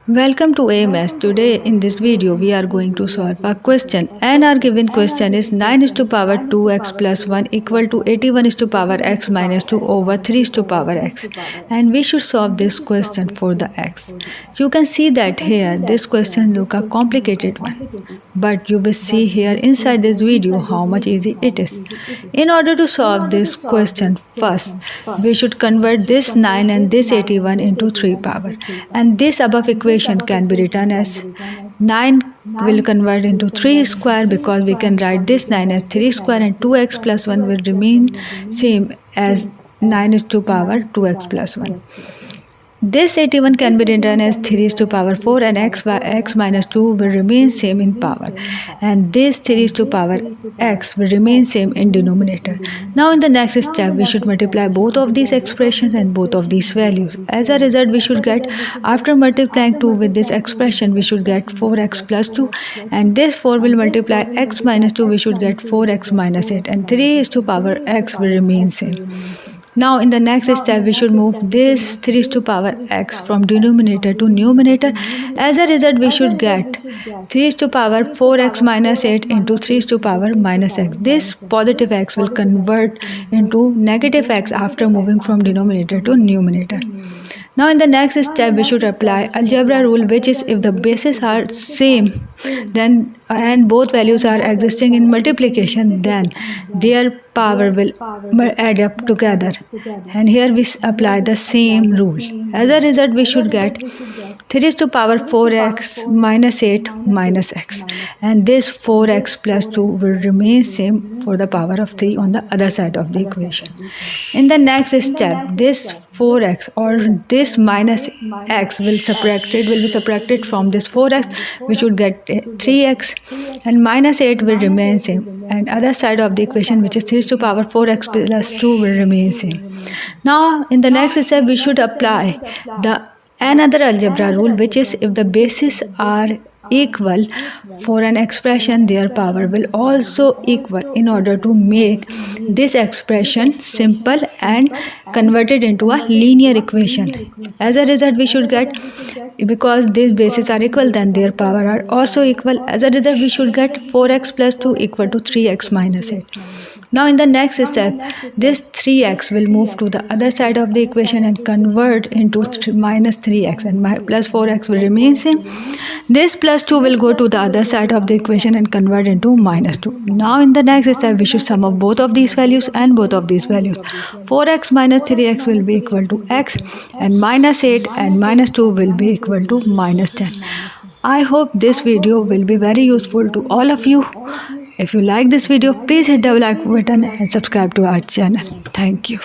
Welcome to AMS. Today in this video we are going to solve a question, and our given question is 9 is to power 2x plus 1 equal to 81 is to power x minus 2 over 3 is to power x, and we should solve this question for the x. You can see that here this question look a complicated one, but you will see here inside this video how much easy it is. In order to solve this question, first we should convert this 9 and this 81 into 3 power, and this above equation can be written as 9 will convert into 3 square, because we can write this 9 as 3 square, and 2x plus 1 will remain same as 9 is to power 2x plus 1. This 81 can be written as 3 is to power 4, and x minus 2 will remain same in power, and this 3 is to power x will remain same in denominator. Now in the next step we should multiply both of these expressions and both of these values. As a result we should get, after multiplying 2 with this expression, we should get 4x plus 2, and this 4 will multiply x minus 2, we should get 4x minus 8, and 3 is to power x will remain same. Now in the next step we should move this 3 is to power x from denominator to numerator. As a result we should get 3 is to power 4x minus 8 into 3 is to power minus x. This positive x will convert into negative x after moving from denominator to numerator. Now in the next step we should apply algebra rule, which is if the bases are same then and both values are existing in multiplication, then their power will add up together, and here we apply the same rule. As a result we should get 3 is to power 4x minus 8 minus x, and this 4x plus 2 will remain same for the power of 3 on the other side of the equation. In the next step this 4x or this minus x will be subtracted from this 4x. We should get 3x, and minus 8 will remain same, and other side of the equation, which is 3 to power 4x plus 2, will remain same. Now in the next step we should apply another algebra rule, which is if the bases are equal for an expression, their power will also equal, in order to make this expression simple and convert it into a linear equation. As a result we should get, because these bases are equal, then their power are also equal. As a result we should get 4x plus 2 equal to 3x minus 8. Now in the next step this 3x will move to the other side of the equation and convert into minus 3x, and plus 4x will remain same. This plus 2 will go to the other side of the equation and convert into minus 2. Now in the next step we should sum up both of these values and both of these values. 4x minus 3x will be equal to x, and minus 8 and minus 2 will be equal to minus 10. I hope this video will be very useful to all of you. If you like this video, please hit the like button and subscribe to our channel. Thank you.